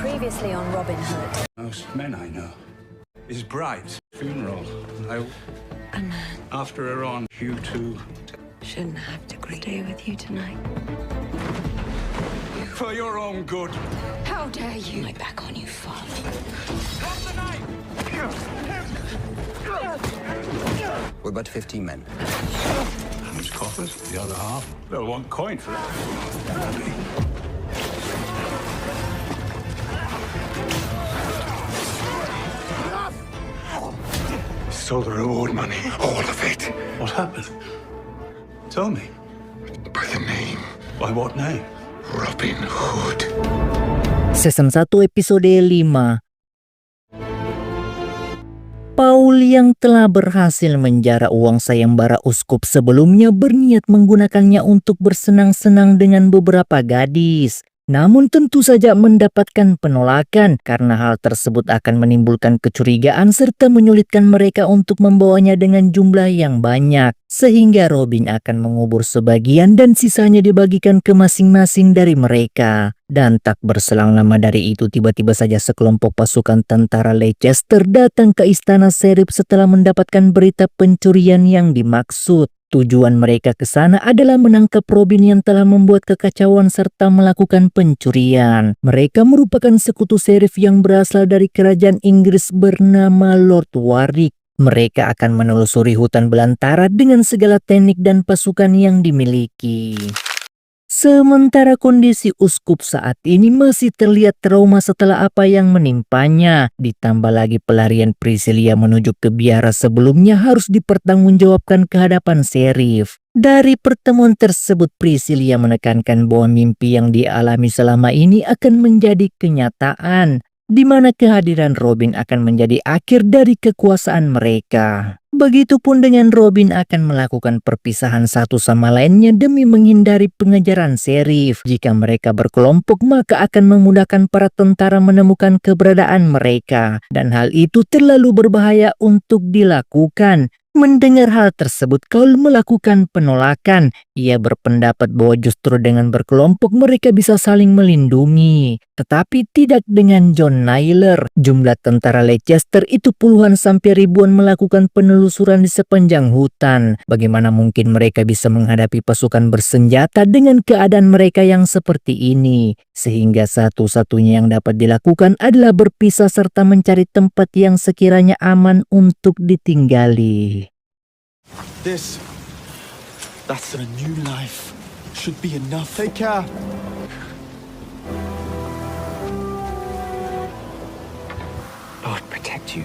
Previously on Robin Hood. Most men I know. His bride's funeral. A man After her on, you two. shouldn't have to stay with you tonight. For your own good. How dare you? My back on you, father. We're but 15 men. And his coffers, the other half. They'll want coin for that. Stole the reward money. All of it. What happened? Tell me. By the name By what name? Robin Hood. Season 1 episode 5. Paul yang telah berhasil menjara uang sayembara uskup sebelumnya berniat menggunakannya untuk bersenang-senang dengan beberapa gadis. Namun tentu saja mendapatkan penolakan karena hal tersebut akan menimbulkan kecurigaan serta menyulitkan mereka untuk membawanya dengan jumlah yang banyak. Sehingga Robin akan mengubur sebagian dan sisanya dibagikan ke masing-masing dari mereka. Dan tak berselang lama dari itu tiba-tiba saja sekelompok pasukan tentara Leicester datang ke istana Sheriff setelah mendapatkan berita pencurian yang dimaksud. Tujuan mereka ke sana adalah menangkap Robin yang telah membuat kekacauan serta melakukan pencurian. Mereka merupakan sekutu Sheriff yang berasal dari kerajaan Inggris bernama Lord Warwick. Mereka akan menelusuri hutan belantara dengan segala teknik dan pasukan yang dimiliki. Sementara kondisi uskup saat ini masih terlihat trauma setelah apa yang menimpanya. Ditambah lagi pelarian Priscilla menuju ke biara sebelumnya harus dipertanggungjawabkan ke hadapan Sheriff. Dari pertemuan tersebut Priscilla menekankan bahwa mimpi yang dialami selama ini akan menjadi kenyataan, di mana kehadiran Robin akan menjadi akhir dari kekuasaan mereka. Begitupun dengan Robin akan melakukan perpisahan satu sama lainnya demi menghindari pengejaran Sheriff. Jika mereka berkelompok maka akan memudahkan para tentara menemukan keberadaan mereka. Dan hal itu terlalu berbahaya untuk dilakukan. Mendengar hal tersebut, Cole melakukan penolakan. Ia berpendapat bahwa justru dengan berkelompok mereka bisa saling melindungi. Tetapi tidak dengan John Naylor. Jumlah tentara Leicester itu puluhan sampai ribuan melakukan penelusuran di sepanjang hutan. Bagaimana mungkin mereka bisa menghadapi pasukan bersenjata dengan keadaan mereka yang seperti ini? Sehingga satu-satunya yang dapat dilakukan adalah berpisah serta mencari tempat yang sekiranya aman untuk ditinggali. That's a new life. Should be enough. Take care. Lord protect you.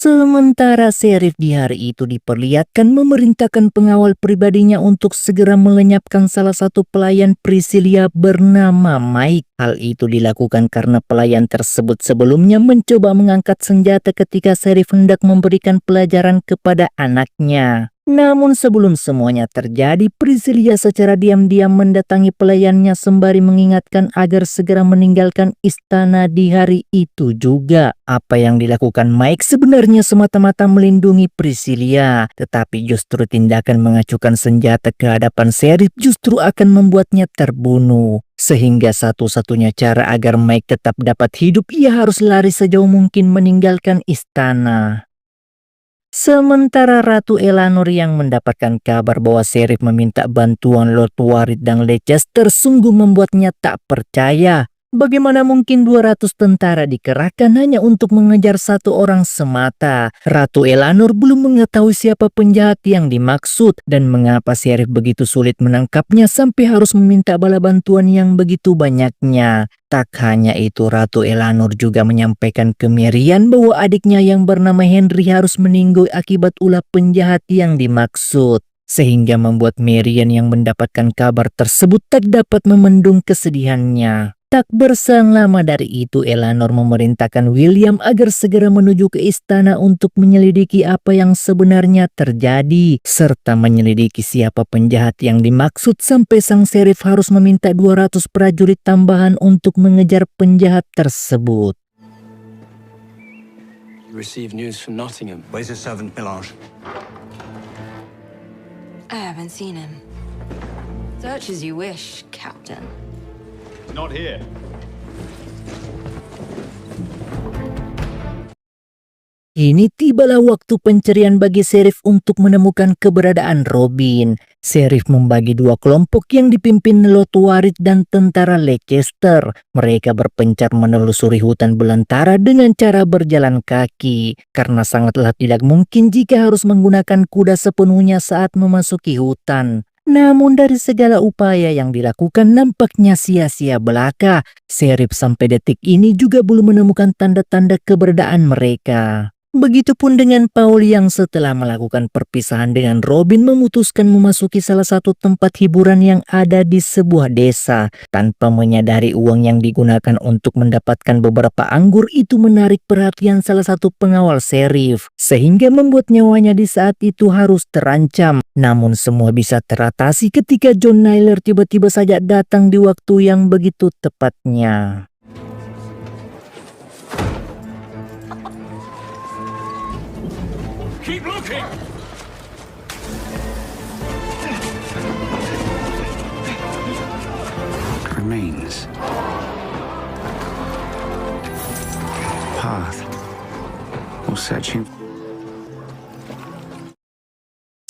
Sementara Sheriff di hari itu diperlihatkan memerintahkan pengawal pribadinya untuk segera melenyapkan salah satu pelayan Priscilla bernama Mike. Hal itu dilakukan karena pelayan tersebut sebelumnya mencoba mengangkat senjata ketika Sheriff hendak memberikan pelajaran kepada anaknya. Namun sebelum semuanya terjadi, Priscilla secara diam-diam mendatangi pelayannya sembari mengingatkan agar segera meninggalkan istana di hari itu juga. Apa yang dilakukan Mike sebenarnya semata-mata melindungi Priscilla, tetapi justru tindakan mengacukan senjata ke hadapan Sheriff justru akan membuatnya terbunuh. Sehingga satu-satunya cara agar Mike tetap dapat hidup, ia harus lari sejauh mungkin meninggalkan istana. Sementara Ratu Eleanor yang mendapatkan kabar bahwa Sheriff meminta bantuan Lord Warwick dan Leicester sungguh membuatnya tak percaya. Bagaimana mungkin 200 tentara dikerahkan hanya untuk mengejar satu orang semata? Ratu Eleanor belum mengetahui siapa penjahat yang dimaksud dan mengapa Sheriff begitu sulit menangkapnya sampai harus meminta bala bantuan yang begitu banyaknya. Tak hanya itu, Ratu Eleanor juga menyampaikan ke Marian bahwa adiknya yang bernama Henry harus meninggal akibat ulah penjahat yang dimaksud. Sehingga membuat Marian yang mendapatkan kabar tersebut tak dapat memendung kesedihannya. Tak berselang lama dari itu, Eleanor memerintahkan William agar segera menuju ke istana untuk menyelidiki apa yang sebenarnya terjadi, serta menyelidiki siapa penjahat yang dimaksud sampai sang Sheriff harus meminta 200 prajurit tambahan untuk mengejar penjahat tersebut. You received news from Nottingham. Where's the servant, Melange? I haven't seen him. Search as you wish, Captain. Not here. Kini tibalah waktu pencarian bagi Sheriff untuk menemukan keberadaan Robin. Sheriff membagi dua kelompok yang dipimpin Lord Warwick dan tentara Leicester. Mereka berpencar menelusuri hutan belantara dengan cara berjalan kaki, karena sangatlah tidak mungkin jika harus menggunakan kuda sepenuhnya saat memasuki hutan. Namun dari segala upaya yang dilakukan nampaknya sia-sia belaka. Sheriff sampai detik ini juga belum menemukan tanda-tanda keberadaan mereka. Begitupun dengan Paul yang setelah melakukan perpisahan dengan Robin memutuskan memasuki salah satu tempat hiburan yang ada di sebuah desa. Tanpa menyadari uang yang digunakan untuk mendapatkan beberapa anggur itu menarik perhatian salah satu pengawal Sheriff, sehingga membuat nyawanya di saat itu harus terancam. Namun semua bisa teratasi ketika John Naylor tiba-tiba saja datang di waktu yang begitu tepatnya. Keep looking! Remains. Path. Or searching.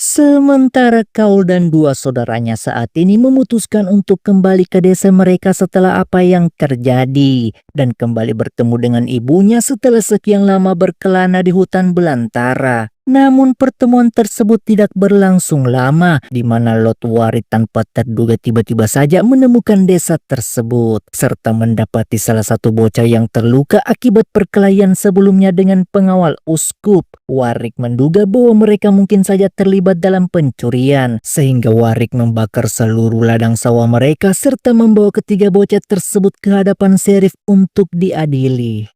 Sementara Cole dan dua saudaranya saat ini memutuskan untuk kembali ke desa mereka setelah apa yang terjadi dan kembali bertemu dengan ibunya setelah sekian lama berkelana di hutan belantara. Namun pertemuan tersebut tidak berlangsung lama, di mana Lord Warwick tanpa terduga tiba-tiba saja menemukan desa tersebut, serta mendapati salah satu bocah yang terluka akibat perkelahian sebelumnya dengan pengawal uskup. Warwick menduga bahwa mereka mungkin saja terlibat dalam pencurian, sehingga Warwick membakar seluruh ladang sawah mereka serta membawa ketiga bocah tersebut ke hadapan Sheriff untuk diadili.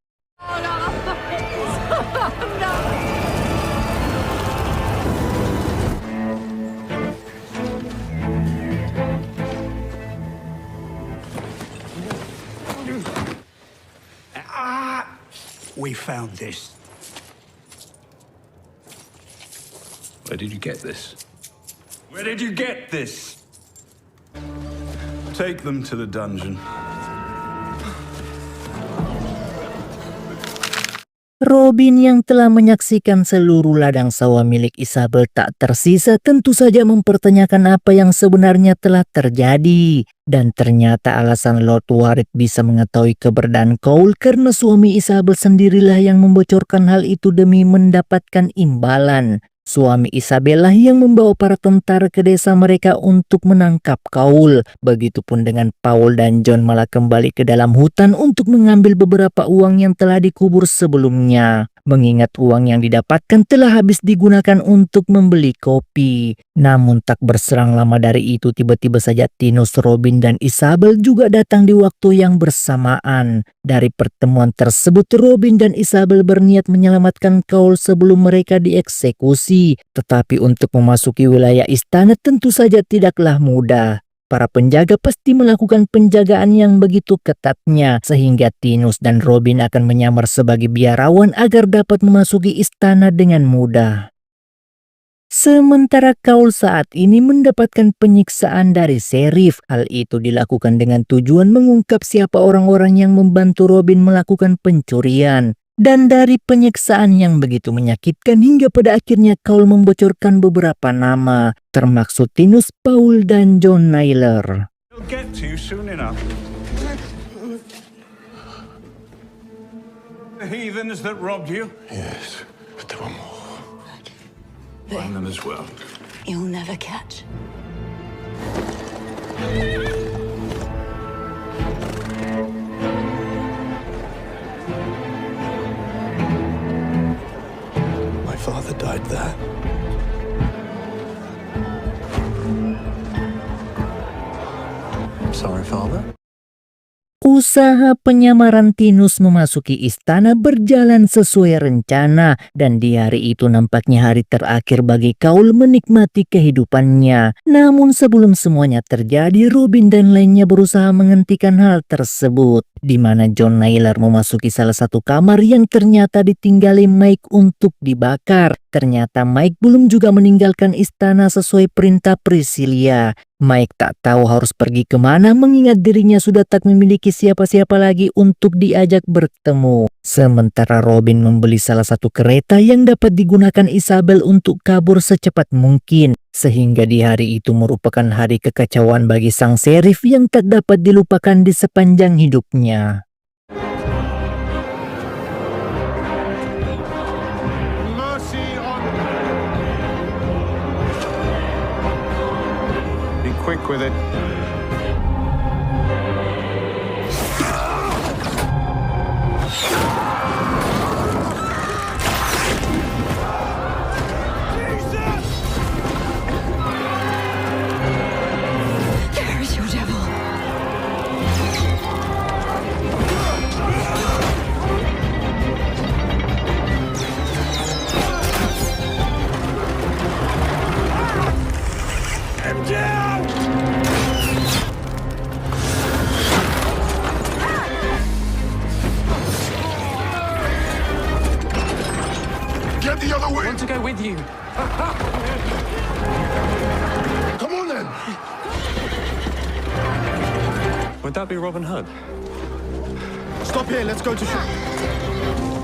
We found this. Where did you get this? Where did you get this? Take them to the dungeon. Robin yang telah menyaksikan seluruh ladang sawah milik Isabel tak tersisa tentu saja mempertanyakan apa yang sebenarnya telah terjadi. Dan ternyata alasan Lord Warwick bisa mengetahui keberadaan Cole karena suami Isabel sendirilah yang membocorkan hal itu demi mendapatkan imbalan. Suami Isabel lah yang membawa para tentara ke desa mereka untuk menangkap Cole. Begitupun dengan Paul dan John malah kembali ke dalam hutan untuk mengambil beberapa uang yang telah dikubur sebelumnya. Mengingat uang yang didapatkan telah habis digunakan untuk membeli kopi. Namun tak berserang lama dari itu tiba-tiba saja Tinus, Robin dan Isabel juga datang di waktu yang bersamaan. Dari pertemuan tersebut Robin dan Isabel berniat menyelamatkan Cole sebelum mereka dieksekusi. Tetapi untuk memasuki wilayah istana tentu saja tidaklah mudah. Para penjaga pasti melakukan penjagaan yang begitu ketatnya sehingga Tinus dan Robin akan menyamar sebagai biarawan agar dapat memasuki istana dengan mudah. Sementara Cole saat ini mendapatkan penyiksaan dari Sheriff. Hal itu dilakukan dengan tujuan mengungkap siapa orang-orang yang membantu Robin melakukan pencurian. Dan dari penyiksaan yang begitu menyakitkan hingga pada akhirnya Cole membocorkan beberapa nama, termaksud Tinus, Paul, dan John Naylor. We'll get to you soon enough. The heathens that robbed you? Yes, but there were more. Find them as well. You'll never catch. My father died there. Sorry, father. Usaha penyamaran Tinus memasuki istana berjalan sesuai rencana dan di hari itu nampaknya hari terakhir bagi Cole menikmati kehidupannya. Namun sebelum semuanya terjadi, Robin dan lainnya berusaha menghentikan hal tersebut, di mana John Naylor memasuki salah satu kamar yang ternyata ditinggali Mike untuk dibakar. Ternyata Mike belum juga meninggalkan istana sesuai perintah Priscilla. Mike tak tahu harus pergi kemana mengingat dirinya sudah tak memiliki siapa-siapa lagi untuk diajak bertemu. Sementara Robin membeli salah satu kereta yang dapat digunakan Isabel untuk kabur secepat mungkin. Sehingga di hari itu merupakan hari kekacauan bagi sang sheriff yang tak dapat dilupakan di sepanjang hidupnya. Be quick with it. There's your devil. Get the other way! Want to go with you? Come on then! Would that be Robin Hood? Stop here, let's go to shop.